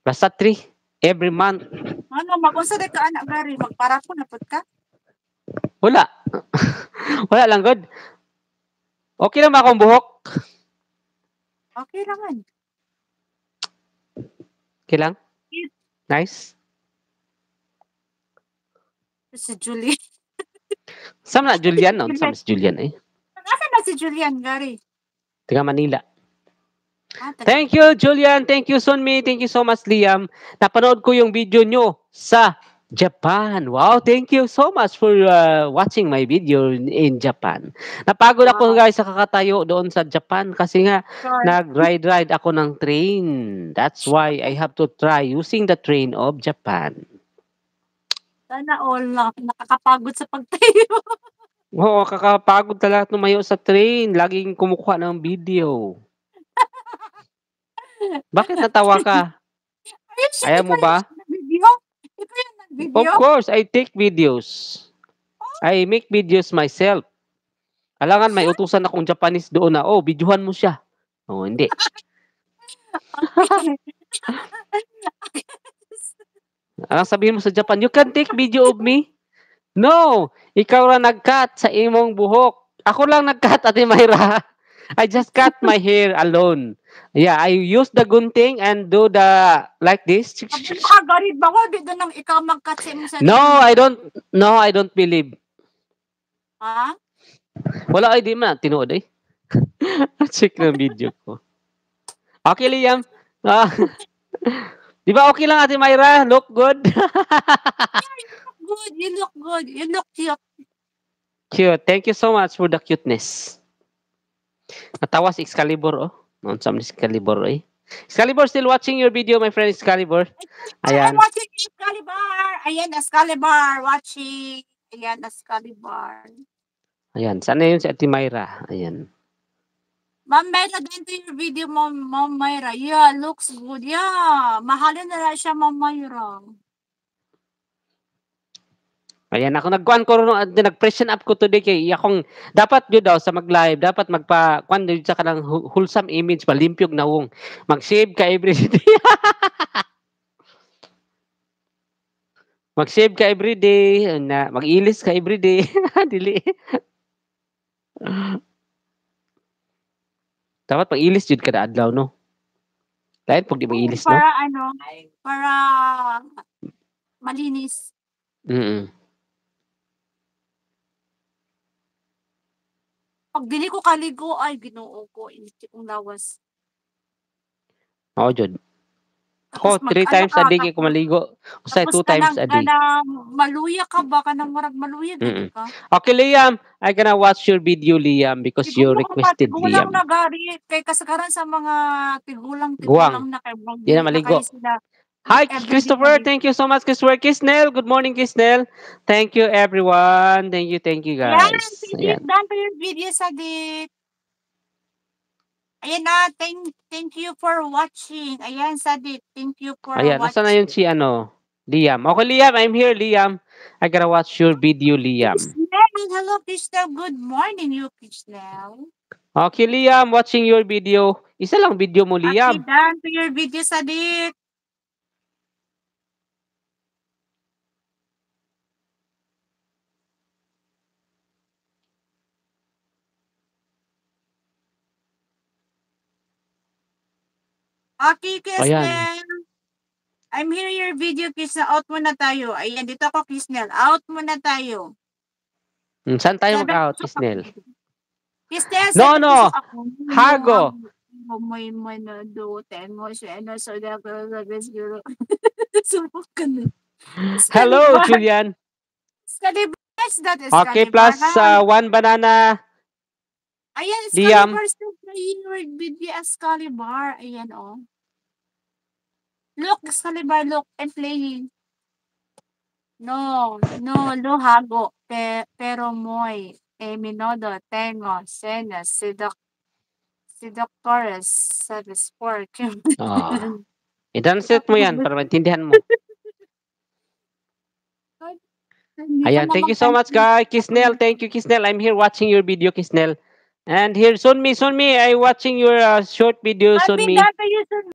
basta 3 every month. Ano, magunsa di ka anak gari, magparako na pud ka? Wala. Wala lang good. Okay lang ba akong buhok? Okay lang man. Okay lang? Nice. Si Julie. Sam na Julian no? Sam si Julian eh. Asa na si Julian gari? Taga Manila. Taga- Thank you, Julian. Thank you, Sunmi. Thank you so much, Liam. Napanood ko yung video nyo sa Japan. Wow, thank you so much for watching my video in Japan. Napagod ako guys sa kakatayo doon sa Japan kasi nga nag-ride ako ng train. That's why I have to try using the train of Japan. Sana all nakakapagod sa pagtayo. Oo, kakapagod talaga tumayo sa train. Laging kumukuha ng video. Bakit natawa ka? Ayaw mo ba? Video? Ito yung nag-video? Of course, I take videos. I make videos myself. Alangan may utusan akong Japanese doon na, videohan mo siya. Hindi. Ang sabihin mo sa Japan, you can take video of me? No! Ikaw lang nag-cut sa imong buhok. Ako lang nag-cut, Ate Mayra. I just cut my hair alone. Yeah, I use the gunting and do the like this. Garid ba ko dito nang ikaw mag-cut sa imong No, I don't believe. Ha? Wala ay di man tinuod eh. Check ng video ko. Okay, Liam. Di ba okay lang Ate Mayra? Look good. Good, you look good. You look cute. Cute. Thank you so much for the cuteness. Natawa si Excalibur, Noon sa Excalibur, Excalibur, still watching your video, my friend Excalibur. Ayan. I'm watching Excalibur. Ayan, Excalibur. Watching. Ayan, Excalibur. Ayan. Sana yun si Ate Mayra. Ayan. Ma'am Mayra, ganito yung video mo, Ma'am Mayra. Yeah, looks good. Yeah. Mahalin na siya, Ma'am Mayra. Ayan, ako nag-pression up ko today kay akong dapat yun daw sa mag-live, dapat magpa-kwan yun sa kanang wholesome image, malimpyog na wong. Mag-save ka everyday. Mag-save ka everyday, mag-ilis ka everyday. Dili. Dapat mag-ilis jud kada adlaw, no? Dahil pag di mag-ilis, no? Para malinis. Pag dili ko kaligo, ay ginoo ko, initi kong lawas. Oo, Jod. Ako, 3 times a day ko maligo. Usay 2 times a day. Maluya ka ba? Kanang marag maluya ka? Okay, Liam. I gonna watch your video, Liam, because you requested, Liam. Tigulang na gari. Kay kasagaran sa mga tigulang na kay Di na maligo. Hi, Christopher. Thank you so much, Christopher. Kisnel. Good morning, Kisnel. Thank you, everyone. Thank you, guys. Ayan, done to your video, Sadik. Ayan na, thank you for watching. Ayan, Sadik, thank you for watching. Nasa na yun si Liam. Okay, Liam, I'm here, Liam. I gotta watch your video, Liam. Hello, Kisnel. Good morning, you, Kisnel. Okay, Liam, watching your video. Isa lang video mo, Liam. Okay, done to your video, Sadik. Okay, Kisnel. I'm here your video, Kisnel. Out muna tayo. Ayan, dito ako, Kisnel. Out muna tayo. Saan tayo mag-out, Kisnel? Kisnel, no. Hago. May manado. Tengo siya. So, hello, Julian. Okay, plus 1 banana. Ayan, Excalibur still playing with video Excalibur. Ayan, Look, Excalibur, look, I'm playing. No, hago. Pero moy. Minodo, tengo, sena, si Doctores, service pork. I-translate mo yan para maintindihan mo. Ayan, thank you so much, guys. Kisnel, thank you, Kisnel. I'm here watching your video, Kisnel. And here, Sunmi, I watching your short video, Sunmi.